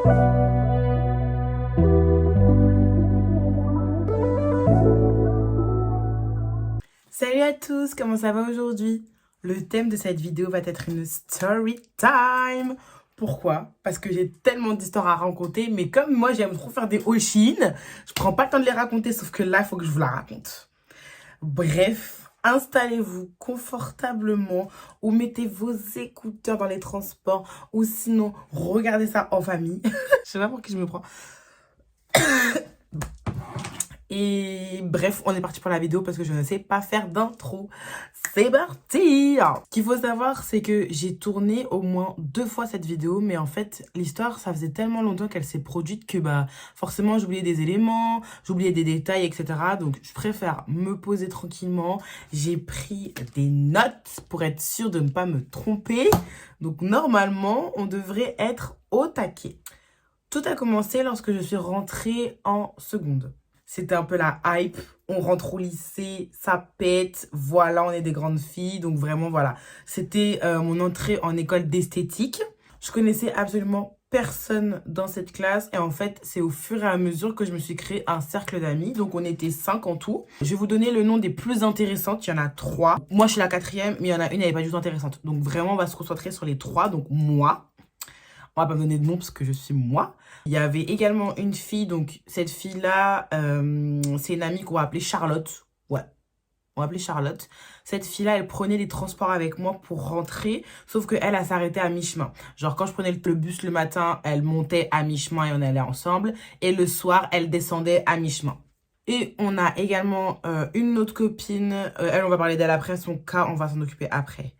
Salut à tous, comment ça va aujourd'hui? Le thème de cette vidéo va être une story time. Pourquoi? Parce que j'ai tellement d'histoires à raconter, mais comme moi j'aime trop faire des Oshin, je prends pas le temps de les raconter, sauf que là il faut que je vous la raconte. Bref, installez-vous confortablement ou mettez vos écouteurs dans les transports ou sinon regardez ça en famille. Je sais pas pour qui je me prends. Et bref, on est parti pour la vidéo parce que je ne sais pas faire d'intro. C'est parti! Ce qu'il faut savoir, c'est que j'ai tourné au moins 2 fois cette vidéo, mais en fait, l'histoire, ça faisait tellement longtemps qu'elle s'est produite que forcément, j'oubliais des éléments, j'oubliais des détails, etc. Donc, je préfère me poser tranquillement. J'ai pris des notes pour être sûre de ne pas me tromper. Donc, normalement, on devrait être au taquet. Tout a commencé lorsque je suis rentrée en seconde. C'était un peu la hype, on rentre au lycée, ça pète, voilà, on est des grandes filles, donc vraiment, voilà. C'était mon entrée en école d'esthétique. Je connaissais absolument personne dans cette classe et en fait, c'est au fur et à mesure que je me suis créé un cercle d'amis. Donc, on était 5 en tout. Je vais vous donner le nom des plus intéressantes, il y en a 3. Moi, je suis la 4e, mais il y en a une, elle n'est pas du tout intéressante. Donc, vraiment, on va se concentrer sur les 3, donc moi. On va pas me donner de nom parce que je suis moi. Il y avait également une fille, donc cette fille-là, c'est une amie qu'on va appeler Charlotte. Ouais, on va appeler Charlotte. Cette fille-là, elle prenait les transports avec moi pour rentrer, sauf qu'elle, elle s'arrêtait à mi-chemin. Genre, quand je prenais le bus le matin, elle montait à mi-chemin et on allait ensemble. Et le soir, elle descendait à mi-chemin. Et on a également une autre copine. Elle, on va parler d'elle après. Son cas, on va s'en occuper après.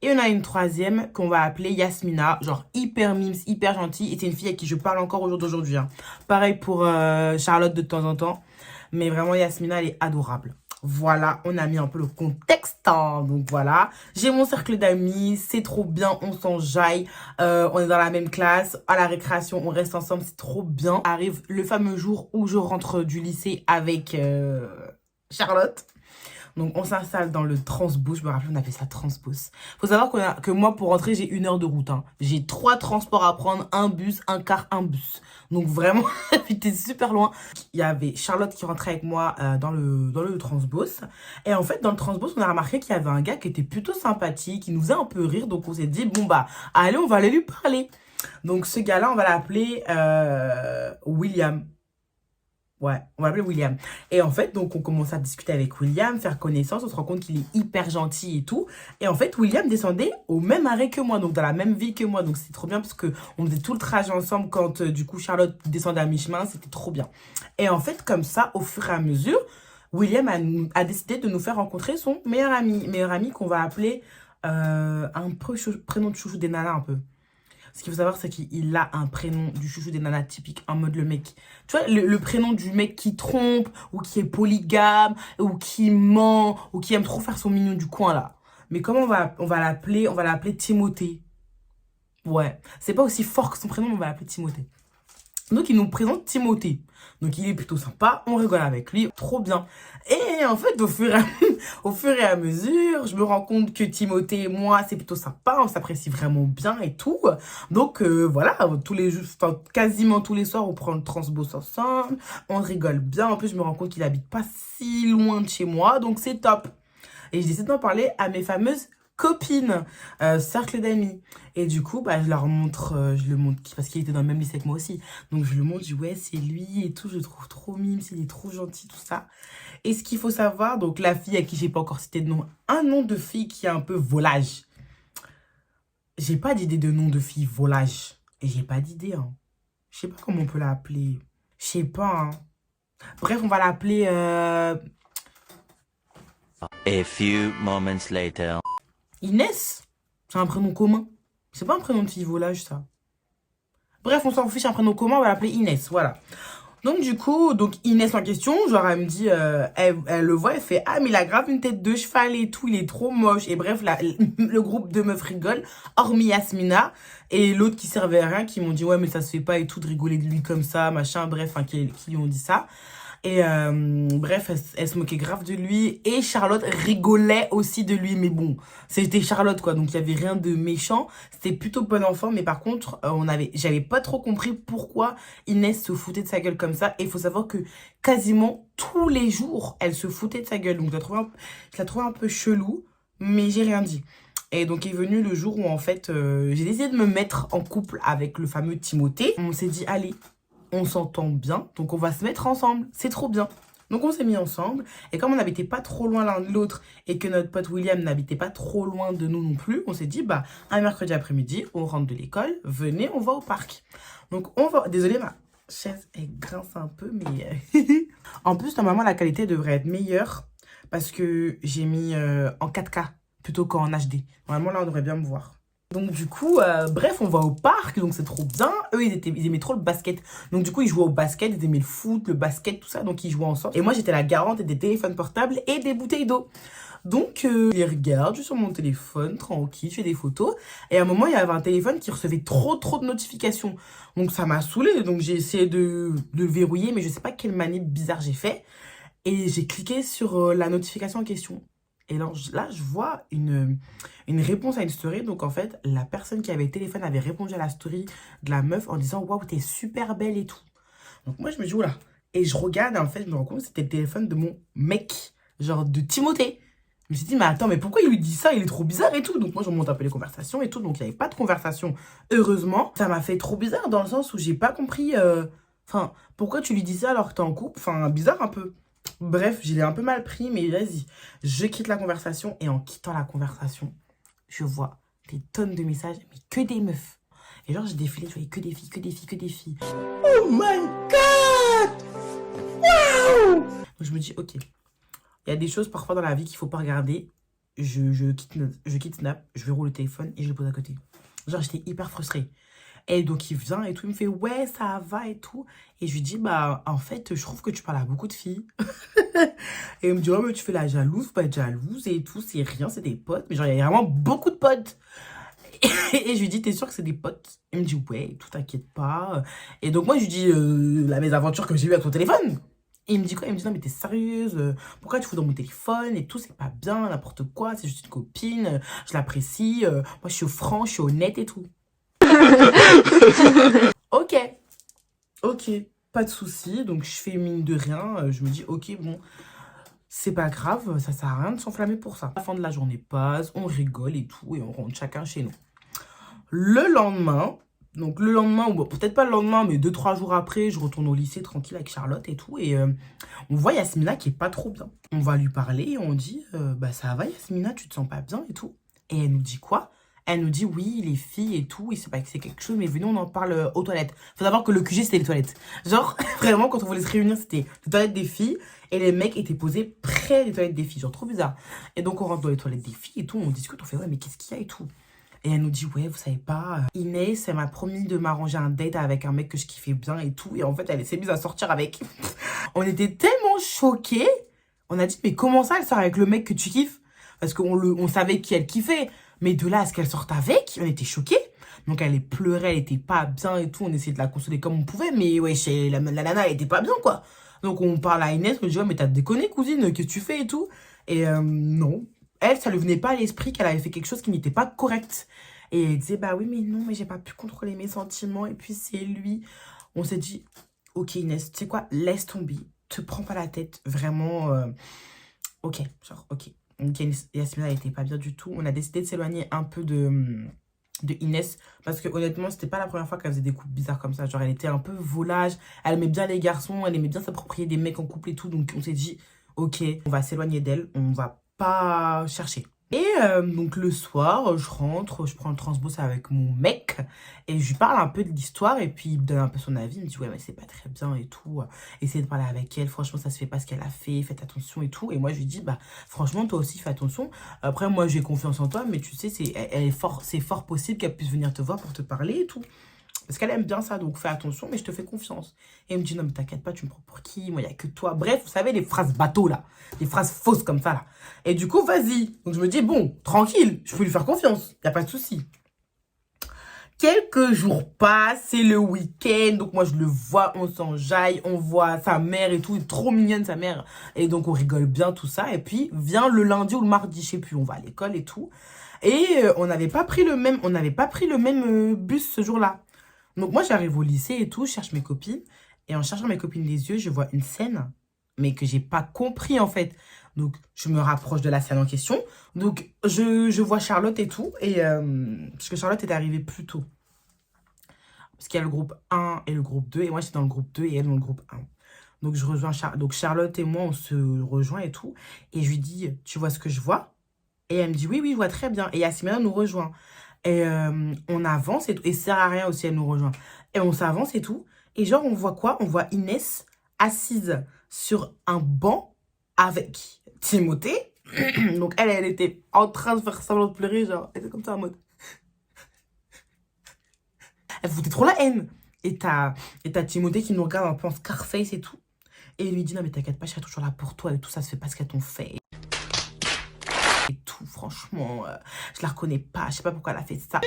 Et on a une 3e qu'on va appeler Yasmina, genre hyper mimes, hyper gentille. Et c'est une fille à qui je parle encore au jour d'aujourd'hui. Hein. Pareil pour Charlotte de temps en temps. Mais vraiment, Yasmina, elle est adorable. Voilà, on a mis un peu le contexte. Hein. Donc voilà, j'ai mon cercle d'amis, c'est trop bien, on s'enjaille. On est dans la même classe, à la récréation, on reste ensemble, c'est trop bien. Arrive le fameux jour où je rentre du lycée avec Charlotte. Donc, on s'installe dans le transbus. Je me rappelle, on appelait ça transbus. Faut savoir que moi, pour rentrer, j'ai 1 heure de route. Hein. J'ai 3 transports à prendre. Un bus, un car, un bus. Donc, vraiment, j'étais super loin. Il y avait Charlotte qui rentrait avec moi dans le transbus. Et en fait, dans le transbus, on a remarqué qu'il y avait un gars qui était plutôt sympathique, qui nous faisait un peu rire. Donc, on s'est dit, bon, allez, on va aller lui parler. Donc, ce gars-là, on va l'appeler William. Ouais, on va l'appeler William. Et en fait, donc, on commence à discuter avec William, faire connaissance. On se rend compte qu'il est hyper gentil et tout. Et en fait, William descendait au même arrêt que moi, donc dans la même ville que moi. Donc, c'est trop bien parce qu'on faisait tout le trajet ensemble quand, du coup, Charlotte descendait à mi-chemin. C'était trop bien. Et en fait, comme ça, au fur et à mesure, William a décidé de nous faire rencontrer son meilleur ami. Meilleur ami qu'on va appeler un peu prénom de chouchou des nanas un peu. Ce qu'il faut savoir, c'est qu'il a un prénom du chouchou des nanas typique, en mode le mec. Tu vois, le prénom du mec qui trompe, ou qui est polygame, ou qui ment, ou qui aime trop faire son mignon du coin, là. Mais comment on va l'appeler? On va l'appeler Timothée. Ouais. C'est pas aussi fort que son prénom, mais on va l'appeler Timothée. Donc, il nous présente Timothée. Donc, il est plutôt sympa. On rigole avec lui. Trop bien. Et en fait, au fur et à mesure, je me rends compte que Timothée et moi, c'est plutôt sympa. On s'apprécie vraiment bien et tout. Donc, voilà. Quasiment tous les soirs, on prend le transbus ensemble. On rigole bien. En plus, je me rends compte qu'il habite pas si loin de chez moi. Donc, c'est top. Et je décide d'en parler à mes fameuses copines, cercle d'amis. Et du coup, je leur montre, je le montre, parce qu'il était dans le même lycée que moi aussi. Donc, je le montre, je dis, ouais, c'est lui et tout, je le trouve trop mime, il est trop gentil, tout ça. Et ce qu'il faut savoir, donc la fille à qui j'ai pas encore cité de nom, un nom de fille qui est un peu volage. J'ai pas d'idée de nom de fille volage. Et j'ai pas d'idée, hein. Je sais pas comment on peut l'appeler. Je sais pas, hein. Bref, on va l'appeler... A few moments later. Inès. C'est un prénom commun. C'est pas un prénom de fille volage, ça. Bref, on s'en fiche, un prénom commun, on va l'appeler Inès, voilà. Donc, du coup, Inès en question, genre, elle me dit, elle le voit, elle fait, ah, mais il a grave une tête de cheval et tout, il est trop moche. Et bref, le groupe de meufs rigole, hormis Yasmina et l'autre qui servait à rien, qui m'ont dit, ouais, mais ça se fait pas et tout, de rigoler de lui comme ça, machin, bref, qui lui ont dit ça. Et bref, elle se moquait grave de lui. Et Charlotte rigolait aussi de lui. Mais bon, c'était Charlotte, quoi. Donc, il n'y avait rien de méchant. C'était plutôt bon enfant. Mais par contre, j'avais pas trop compris pourquoi Inès se foutait de sa gueule comme ça. Et il faut savoir que quasiment tous les jours, elle se foutait de sa gueule. Donc, je la trouvais un peu chelou. Mais j'ai rien dit. Et donc, est venu le jour où, en fait, j'ai décidé de me mettre en couple avec le fameux Timothée. On s'est dit, allez, on s'entend bien, donc on va se mettre ensemble, c'est trop bien. Donc on s'est mis ensemble, et comme on n'habitait pas trop loin l'un de l'autre, et que notre pote William n'habitait pas trop loin de nous non plus, on s'est dit, bah, un mercredi après-midi, on rentre de l'école, venez, on va au parc. Donc on va... Désolée, ma chaise, elle grince un peu, mais... En plus, normalement, la qualité devrait être meilleure, parce que j'ai mis en 4K, plutôt qu'en HD. Normalement, là, on devrait bien me voir. Donc du coup, bref, on va au parc, donc c'est trop bien. Eux, ils aimaient trop le basket. Donc du coup, ils jouaient au basket, ils aimaient le foot, le basket, tout ça. Donc ils jouaient ensemble. Et moi, j'étais la garante des téléphones portables et des bouteilles d'eau. Donc, je les regarde, je suis sur mon téléphone, tranquille, je fais des photos. Et à un moment, il y avait un téléphone qui recevait trop de notifications. Donc ça m'a saoulée. Donc j'ai essayé de le verrouiller, mais je sais pas quelle manip bizarre j'ai fait. Et j'ai cliqué sur la notification en question. Et là, je vois une réponse à une story. Donc, en fait, la personne qui avait le téléphone avait répondu à la story de la meuf en disant « Waouh, t'es super belle et tout ». Donc, moi, je me dis « Oula ». Et je regarde et en fait, je me rends compte que c'était le téléphone de mon mec, genre de Timothée. Je me suis dit « Mais attends, mais pourquoi il lui dit ça? Il est trop bizarre et tout ». Donc, moi, je remonte un peu les conversations et tout. Donc, il n'y avait pas de conversation, heureusement. Ça m'a fait trop bizarre dans le sens où j'ai pas compris... Enfin, pourquoi tu lui dis ça alors que t'es en couple? Enfin, bizarre un peu. Bref, je l'ai un peu mal pris, mais vas-y. Je quitte la conversation et en quittant la conversation, je vois des tonnes de messages, mais que des meufs. Et genre, j'ai défilé, je voyais que des filles, que des filles, que des filles. Oh my God! Wow! Donc je me dis, ok, il y a des choses parfois dans la vie qu'il faut pas regarder. Je quitte Snap, je verrouille le téléphone et je le pose à côté. Genre, j'étais hyper frustrée. Et donc, il vient et tout, il me fait, ouais, ça va et tout. Et je lui dis, bah, en fait, je trouve que tu parles à beaucoup de filles. Et il me dit, ouais, mais tu fais la jalouse, faut pas être jalouse et tout, c'est rien, c'est des potes. Mais genre, il y a vraiment beaucoup de potes. Et je lui dis, t'es sûr que c'est des potes? Il me dit, ouais, tout, t'inquiète pas. Et donc, moi, je lui dis, la mésaventure que j'ai eue avec ton téléphone. Et il me dit quoi? Il me dit, non, mais t'es sérieuse? Pourquoi tu fous dans mon téléphone et tout? C'est pas bien, n'importe quoi, c'est juste une copine, je l'apprécie. Moi, je suis franc, je suis honnête et tout. Ok, ok, pas de souci. Donc, je fais mine de rien. Je me dis, ok, bon, c'est pas grave, ça sert à rien de s'enflammer pour ça. La fin de la journée passe, on rigole et tout, et on rentre chacun chez nous. Le lendemain, ou bon, peut-être pas le lendemain, mais 2-3 jours après, je retourne au lycée tranquille avec Charlotte et tout, et on voit Yasmina qui est pas trop bien. On va lui parler et on dit, bah ça va Yasmina, tu te sens pas bien et tout. Et elle nous dit quoi? Elle nous dit oui, les filles et tout, il s'est passé quelque chose, mais venez, on en parle aux toilettes. Faut savoir que le QG, c'était les toilettes. Genre, vraiment, quand on voulait se réunir, c'était les toilettes des filles, et les mecs étaient posés près des toilettes des filles. Genre, trop bizarre. Et donc, on rentre dans les toilettes des filles et tout, on discute, on fait, ouais, mais qu'est-ce qu'il y a et tout. Et elle nous dit, ouais, vous savez pas, Inès, elle m'a promis de m'arranger un date avec un mec que je kiffais bien et tout. Et en fait, elle s'est mise à sortir avec. On était tellement choqués. On a dit, mais comment ça, elle sort avec le mec que tu kiffes? Parce qu'on savait qui elle kiffait. Mais de là à ce qu'elle sorte avec, on était choqués. Donc elle pleurait, elle était pas bien et tout. On essayait de la consoler comme on pouvait. Mais ouais, la nana, elle était pas bien, quoi. Donc on parle à Inès, on lui dit, ouais, mais t'as déconné, cousine, qu'est-ce que tu fais et tout. Et non. Elle, ça lui venait pas à l'esprit qu'elle avait fait quelque chose qui n'était pas correct. Et elle disait, bah oui, mais non, mais j'ai pas pu contrôler mes sentiments. Et puis c'est lui. On s'est dit, ok Inès, tu sais quoi, laisse tomber. Te prends pas la tête. Vraiment, ok, genre, ok. Donc Yasmina n'était pas bien du tout. On a décidé de s'éloigner un peu de Inès. Parce que honnêtement, c'était pas la première fois qu'elle faisait des couples bizarres comme ça. Genre, elle était un peu volage. Elle aimait bien les garçons. Elle aimait bien s'approprier des mecs en couple et tout. Donc, on s'est dit, ok, on va s'éloigner d'elle. On va pas chercher. Et donc le soir, je rentre, je prends le transbus avec mon mec et je lui parle un peu de l'histoire et puis il me donne un peu son avis. Il me dit ouais mais c'est pas très bien et tout, essayez de parler avec elle, franchement ça se fait pas ce qu'elle a fait, faites attention et tout. Et moi je lui dis bah franchement toi aussi fais attention. Après moi j'ai confiance en toi mais tu sais c'est fort possible qu'elle puisse venir te voir pour te parler et tout. Parce qu'elle aime bien ça, donc fais attention, mais je te fais confiance. Et elle me dit, non, mais t'inquiète pas, tu me prends pour qui? Moi, il n'y a que toi. Bref, vous savez, les phrases bateaux, là. Les phrases fausses comme ça, là. Et du coup, vas-y. Donc, je me dis, bon, tranquille, je peux lui faire confiance. Il n'y a pas de souci. Quelques jours passent, c'est le week-end, donc moi je le vois, on s'enjaille, on voit sa mère et tout, elle est trop mignonne sa mère, et donc on rigole bien tout ça, et puis vient le lundi ou le mardi, je sais plus, on va à l'école et tout, et on n'avait pas pris le même, bus ce jour-là. Donc moi j'arrive au lycée et tout, je cherche mes copines, et en cherchant mes copines des yeux, je vois une scène, mais que j'ai pas compris en fait. Donc je me rapproche de la scène en question, donc je vois Charlotte et tout, et parce que Charlotte était arrivée plus tôt. Parce qu'il y a le groupe 1 et le groupe 2. Et moi, j'étais dans le groupe 2 et elle dans le groupe 1. Donc, je rejoins donc Charlotte et moi, on se rejoint et tout. Et je lui dis, tu vois ce que je vois? Et elle me dit, oui, oui, je vois très bien. Et Yasmina nous rejoint. Et on avance et tout. Et ça sert à rien aussi, elle nous rejoint. Et on s'avance et tout. Et genre, on voit quoi? On voit Inès assise sur un banc avec Timothée. Donc, elle était en train de faire semblant de pleurer. Genre, elle était comme ça en mode... Elle foutait trop la haine. Et t'as Timothée qui nous regarde un peu en Scarface et tout. Et il lui dit, non mais t'inquiète pas, je serai toujours là pour toi. Et tout ça se fait parce qu'elles t'ont fait. Et tout, franchement, je la reconnais pas. Je sais pas pourquoi elle a fait ça.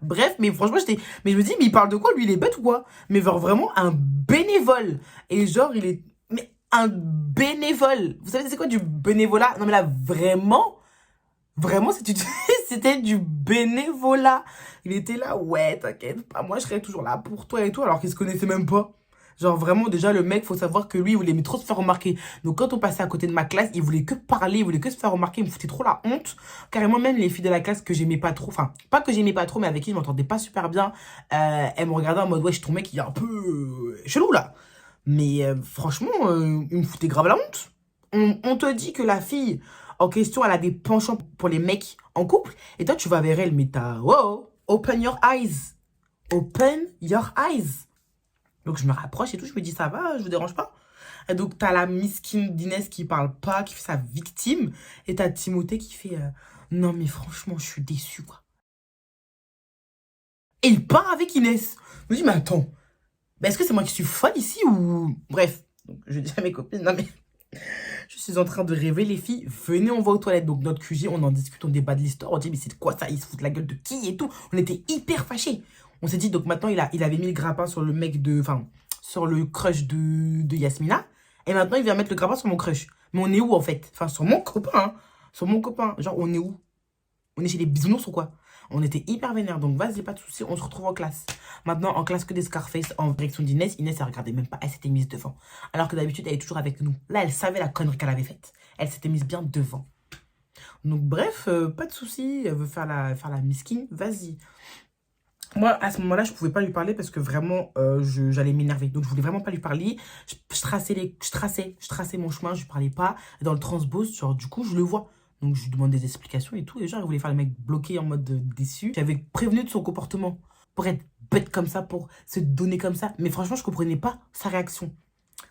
Bref, mais franchement, mais je me dis, mais il parle de quoi? Lui, il est bête ou quoi? Mais genre vraiment un bénévole. Et genre, il est... Mais un bénévole. Vous savez, c'est quoi du bénévolat? Non mais là, vraiment... Vraiment, c'était du bénévolat. Il était là, ouais, t'inquiète pas, moi je serai toujours là pour toi et tout, alors qu'il se connaissait même pas. Genre vraiment, déjà, le mec, faut savoir que lui, il voulait trop se faire remarquer. Donc quand on passait à côté de ma classe, il voulait que parler, il voulait que se faire remarquer, il me foutait trop la honte. Carrément, même les filles de la classe que j'aimais pas trop, enfin, pas que j'aimais pas trop, mais avec qui je m'entendais pas super bien, elles me regardaient en mode, ouais, ton mec, il est un peu chelou là. Mais franchement, il me foutait grave la honte. On te dit que la fille en question, elle a des penchants pour les mecs en couple. Et toi, tu vas vers elle, mais t'as... Wow, open your eyes. Open your eyes. Donc, je me rapproche et tout. Je me dis, ça va, je vous dérange pas. Et donc, t'as la miskine d'Inès qui parle pas, qui fait sa victime. Et t'as Timothée qui fait... non, mais franchement, je suis déçue, quoi. Et il part avec Inès. Je me dis, mais attends. Mais est-ce que c'est moi qui suis folle ici ou... Bref. Donc, je dis à mes copines, non, mais... Je suis en train de rêver, les filles. Venez, on va aux toilettes. Donc, notre QG, on en discute, on débat de l'histoire. On dit, mais c'est quoi ça? Il se fout de la gueule de qui et tout. On était hyper fâchés. On s'est dit, donc maintenant, il avait mis le grappin sur le mec de. Enfin, sur le crush de Yasmina. Et maintenant, il vient mettre le grappin sur mon crush. Mais on est où en fait? Enfin, sur mon copain. Hein. Sur mon copain. Genre, on est où? On est chez les bisounours ou quoi? On était hyper vénères, donc vas-y, pas de soucis, on se retrouve en classe. Maintenant, en classe que des Scarface, en direction d'Inès. Inès, elle regardait même pas, elle s'était mise devant. Alors que d'habitude, elle est toujours avec nous. Là, elle savait la connerie qu'elle avait faite. Elle s'était mise bien devant. Donc bref, pas de soucis, elle veut faire la miskine, vas-y. Moi, à ce moment-là, je pouvais pas lui parler parce que vraiment, j'allais m'énerver. Donc, je voulais vraiment pas lui parler. Je traçais mon chemin, je lui parlais pas. Et dans le transbose, genre, du coup, je le vois. Donc, je lui demande des explications et tout. Et genre, il voulait faire le mec bloqué en mode déçu. J'avais prévenu de son comportement pour être bête comme ça, pour se donner comme ça. Mais franchement, je comprenais pas sa réaction.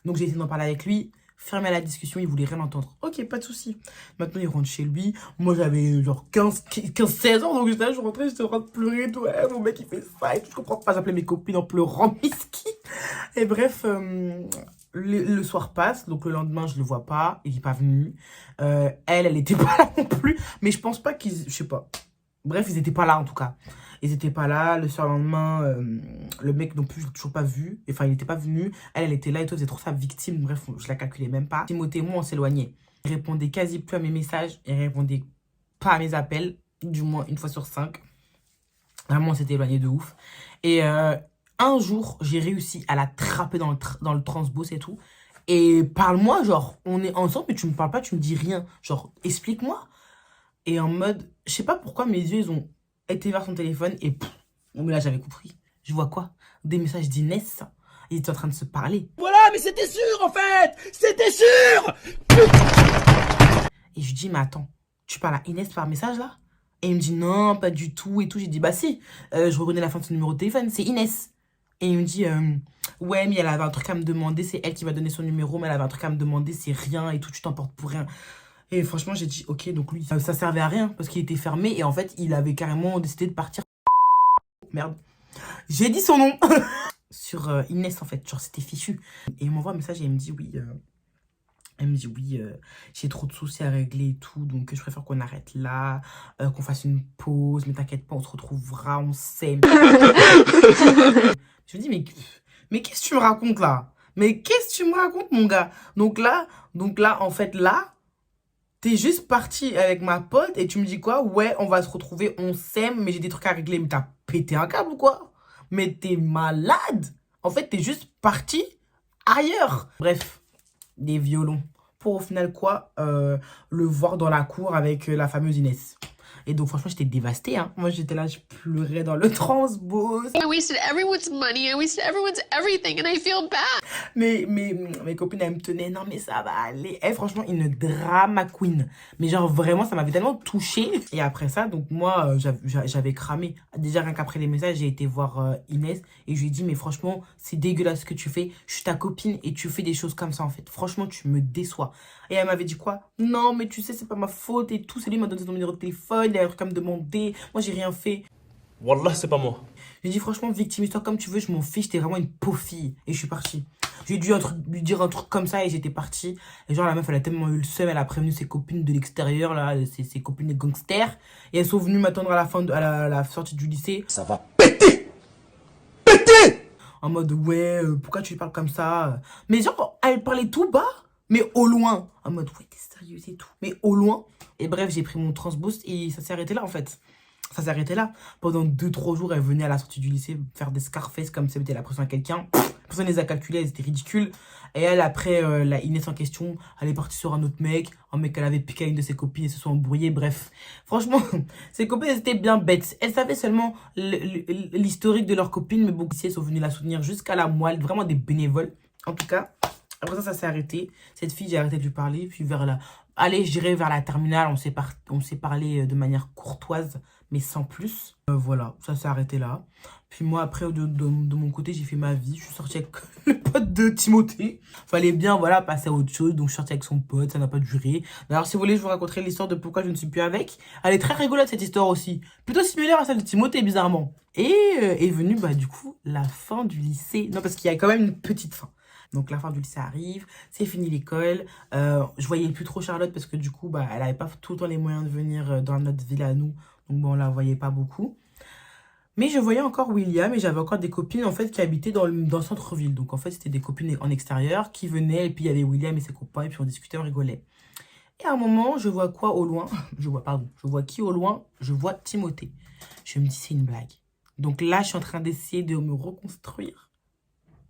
Donc, j'ai essayé d'en parler avec lui. Fermé à la discussion, il voulait rien entendre. Ok, pas de souci. Maintenant, il rentre chez lui. Moi, j'avais genre 16 ans, donc j'étais là, je rentrais, j'étais en train de pleurer et tout. Ouais, mon mec, il fait ça et tout. Je comprends pas, j'appelais mes copines en pleurant, miski. Et bref, le soir passe, donc le lendemain, je le vois pas. Il est pas venu. Elle était pas là non plus. Mais je pense pas qu'ils... Je sais pas. Bref, ils étaient pas là en tout cas. Ils étaient pas là. Le surlendemain, le mec non plus, je l'ai toujours pas vu. Enfin, il était pas venu. Elle était là et tout. C'était trop sa victime. Bref, je la calculais même pas. Timothée, moi, on s'éloignait. Il répondait quasi plus à mes messages. Il répondait pas à mes appels. Du moins, une fois sur 5. Vraiment, on s'était éloigné de ouf. Et un jour, j'ai réussi à l'attraper dans le transbos et tout. Et parle-moi, genre, on est ensemble, mais tu me parles pas, tu me dis rien. Genre, explique-moi. Et en mode, je sais pas pourquoi mes yeux, ils ont été vers son téléphone et pff, bon, mais là, j'avais compris. Je vois quoi? Des messages d'Inès. Ils étaient en train de se parler. Voilà, mais c'était sûr, en fait! C'était sûr! Et je dis, mais attends, tu parles à Inès par message, là? Et il me dit, non, pas du tout, et tout. J'ai dit, bah si, je reconnais la fin de son numéro de téléphone, c'est Inès. Et il me dit, ouais, mais elle avait un truc à me demander, c'est elle qui m'a donné son numéro, mais elle avait un truc à me demander, c'est rien, et tout, tu t'emportes pour rien. Et franchement, j'ai dit, ok, donc lui, ça servait à rien, parce qu'il était fermé, et en fait, il avait carrément décidé de partir. Merde. J'ai dit son nom sur Inès, en fait, genre, c'était fichu. Et il m'envoie un message, et il me dit, oui, Elle me dit oui, j'ai trop de soucis à régler et tout, donc je préfère qu'on arrête là, qu'on fasse une pause, mais t'inquiète pas, on se retrouvera, on s'aime. Je me dis, mais qu'est-ce que tu me racontes là? Mais qu'est-ce que tu me racontes, mon gars? Donc là, en fait, là, t'es juste parti avec ma pote et tu me dis quoi? Ouais, on va se retrouver, on s'aime, mais j'ai des trucs à régler. Mais t'as pété un câble ou quoi? Mais t'es malade? En fait, t'es juste parti ailleurs. Bref, des violons. Pour au final quoi? Le voir dans la cour avec la fameuse Inès. Et donc franchement j'étais dévastée, hein. Moi j'étais là, je pleurais dans le transbos. I wasted everyone's money, I wasted everyone's everything, and I feel bad. Mais mes copines elles me tenaient, non mais ça va aller. Eh franchement une drama queen. Mais genre vraiment ça m'avait tellement touchée. Et après ça donc moi j'avais cramé. Déjà rien qu'après les messages j'ai été voir Inès. Et je lui ai dit mais franchement c'est dégueulasse ce que tu fais. Je suis ta copine et tu fais des choses comme ça en fait. Franchement tu me déçois. Et elle m'avait dit quoi? Non mais tu sais c'est pas ma faute et tout. C'est lui qui m'a donné son numéro de téléphone. Il a qu'à me demander. Moi j'ai rien fait. Wallah, c'est pas moi. J'ai dit franchement victimise-toi comme tu veux, je m'en fiche, t'es vraiment une pauvre fille. Et je suis partie. J'ai dû lui dire un truc comme ça et j'étais partie. Et genre la meuf elle a tellement eu le seum, elle a prévenu ses copines de l'extérieur, là, ses copines de gangsters. Et elles sont venues m'attendre à la fin à la sortie du lycée. Ça va péter. Péter. En mode ouais, pourquoi tu parles comme ça? Mais genre elle parlait tout bas, mais au loin. En mode ouais t'es sérieuse et tout, mais au loin. Et bref j'ai pris mon transboost et ça s'est arrêté là en fait. Ça s'est arrêté là. Pendant 2-3 jours, elle venait à la sortie du lycée faire des Scarface comme si elle mettait la pression à quelqu'un. Personne ne les a calculés, elles étaient ridicules. Et elle, après, la Inès en question, elle est partie sur un autre mec. Un mec qu'elle avait piqué à une de ses copines et se sont embrouillées. Bref, franchement, ses copines, elles étaient bien bêtes. Elles savaient seulement l'historique de leurs copines. Mais bon, ici, elles sont venues la soutenir jusqu'à la moelle. Vraiment des bénévoles. En tout cas, après ça s'est arrêté. Cette fille, j'ai arrêté de lui parler. Puis vers la... Allez, je dirais vers la terminale, on s'est parlé de manière courtoise, mais sans plus. Voilà, ça s'est arrêté là. Puis moi, après, de mon côté, j'ai fait ma vie. Je suis sortie avec le pote de Timothée. Fallait bien, voilà, passer à autre chose. Donc, je suis sortie avec son pote, ça n'a pas duré. D'ailleurs, si vous voulez, je vous raconterai l'histoire de pourquoi je ne suis plus avec. Elle est très rigolote, cette histoire aussi. Plutôt similaire à celle de Timothée, bizarrement. Et est venue, bah, du coup, la fin du lycée. Non, parce qu'il y a quand même une petite fin. Donc la fin du lycée arrive, c'est fini l'école. Je voyais plus trop Charlotte parce que du coup, bah, elle avait pas tout le temps les moyens de venir dans notre ville à nous. Donc bon, on la voyait pas beaucoup. Mais je voyais encore William et j'avais encore des copines en fait qui habitaient dans le centre-ville. Donc en fait, c'était des copines en extérieur qui venaient et puis il y avait William et ses copains et puis on discutait, on rigolait. Et à un moment, je vois quoi au loin? Je vois qui au loin? Je vois Timothée. Je me dis, c'est une blague. Donc là, je suis en train d'essayer de me reconstruire.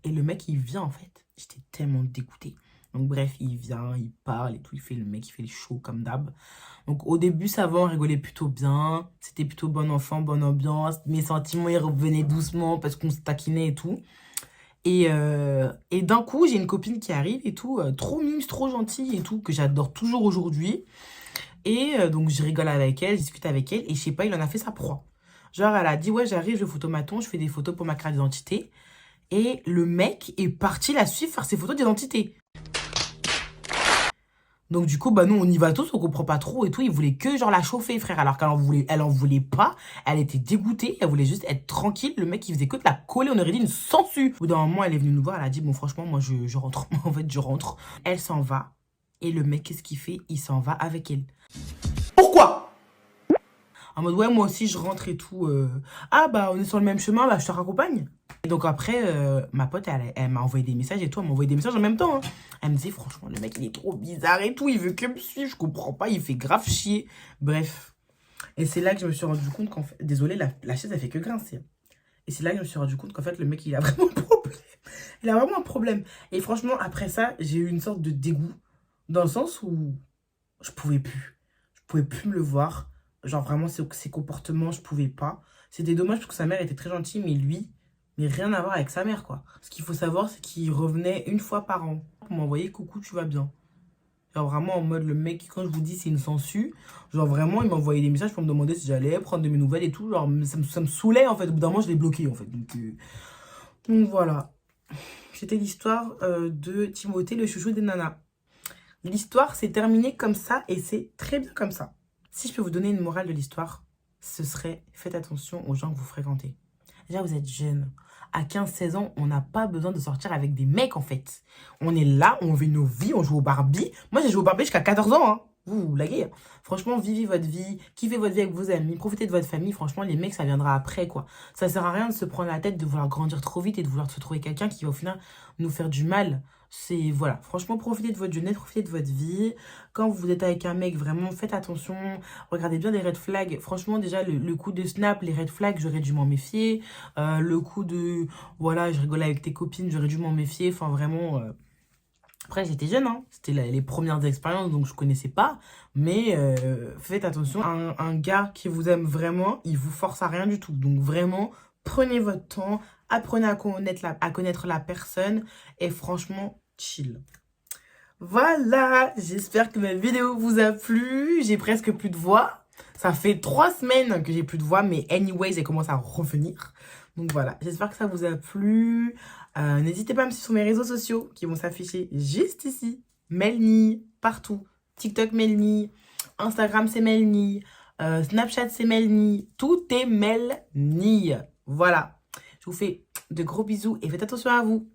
Et le mec, il vient en fait. J'étais tellement dégoûtée. Donc bref, il vient, il parle et tout. Il fait le mec, il fait le show comme d'hab. Donc au début, ça va, on rigolait plutôt bien. C'était plutôt bon enfant, bonne ambiance. Mes sentiments, ils revenaient doucement parce qu'on se taquinait et tout. Et d'un coup, j'ai une copine qui arrive et tout. Trop mimes, trop gentille et tout. Que j'adore toujours aujourd'hui. Et donc je rigole avec elle, je discute avec elle. Et je sais pas, il en a fait sa proie. Genre, elle a dit, ouais, j'arrive, je photomaton, je fais des photos pour ma carte d'identité. Et le mec est parti la suivre faire ses photos d'identité. Donc du coup, bah nous, on y va tous, on comprend pas trop et tout. Il voulait que genre la chauffer, frère. Alors elle en voulait pas. Elle était dégoûtée. Elle voulait juste être tranquille. Le mec, il faisait que de la coller. On aurait dit une sangsue. Au bout d'un moment, elle est venue nous voir. Elle a dit, bon, franchement, moi, je rentre. En fait, je rentre. Elle s'en va. Et le mec, qu'est-ce qu'il fait? Il s'en va avec elle. Pourquoi? En mode, ouais, moi aussi, je rentre et tout. Ah, bah, on est sur le même chemin, bah, je te raccompagne. Et donc après, ma pote, elle m'a envoyé des messages et tout. Elle m'a envoyé des messages en même temps. Hein. Elle me disait, franchement, le mec, il est trop bizarre et tout. Il veut que me suivre, je comprends pas. Il fait grave chier. Bref. Et c'est là que je me suis rendu compte qu'en fait... Désolée, la chaise, elle fait que grincer. Et c'est là que je me suis rendu compte qu'en fait, le mec, il a vraiment un problème. Il a vraiment un problème. Et franchement, après ça, j'ai eu une sorte de dégoût. Dans le sens où je pouvais plus. Je pouvais plus me le voir. Genre vraiment, ses comportements, je pouvais pas. C'était dommage parce que sa mère était très gentille, mais lui, mais rien à voir avec sa mère, quoi. Ce qu'il faut savoir, c'est qu'il revenait une fois par an pour m'envoyer coucou, tu vas bien. Genre vraiment en mode, le mec, quand je vous dis c'est une sangsue, genre vraiment, il m'envoyait des messages pour me demander si j'allais prendre de mes nouvelles et tout. Genre, ça me saoulait, en fait. Au bout d'un moment, je l'ai bloqué, en fait. Donc voilà. C'était l'histoire de Timothée, le chouchou des nanas. L'histoire s'est terminée comme ça et c'est très bien comme ça. Si je peux vous donner une morale de l'histoire, ce serait faites attention aux gens que vous fréquentez. Déjà, vous êtes jeune. À 15-16 ans, on n'a pas besoin de sortir avec des mecs, en fait. On est là, on vit nos vies, on joue au Barbie. Moi, j'ai joué au Barbie jusqu'à 14 ans, hein. Vous blaguez. Franchement, vivez votre vie, kiffez votre vie avec vos amis, profitez de votre famille. Franchement, les mecs, ça viendra après, quoi. Ça sert à rien de se prendre la tête, de vouloir grandir trop vite et de vouloir se trouver quelqu'un qui va au final nous faire du mal. C'est, voilà, franchement, profitez de votre jeunesse, profitez de votre vie. Quand vous êtes avec un mec, vraiment, faites attention. Regardez bien les red flags. Franchement, déjà, le coup de snap, les red flags, j'aurais dû m'en méfier. Le coup de, voilà, je rigole avec tes copines, j'aurais dû m'en méfier. Enfin, vraiment... Après, j'étais jeune, hein. C'était les premières expériences, donc je connaissais pas. Mais faites attention. Un gars qui vous aime vraiment, il vous force à rien du tout. Donc vraiment, prenez votre temps, apprenez à connaître la personne. Et franchement, chill. Voilà, j'espère que ma vidéo vous a plu. J'ai presque plus de voix. Ça fait 3 semaines que j'ai plus de voix, mais anyways, elle commence à revenir. Donc voilà, j'espère que ça vous a plu. N'hésitez pas à me suivre sur mes réseaux sociaux qui vont s'afficher juste ici. Melnie, partout. TikTok Melnie, Instagram c'est Melnie, Snapchat c'est Melnie. Tout est Melnie. Voilà, je vous fais de gros bisous et faites attention à vous.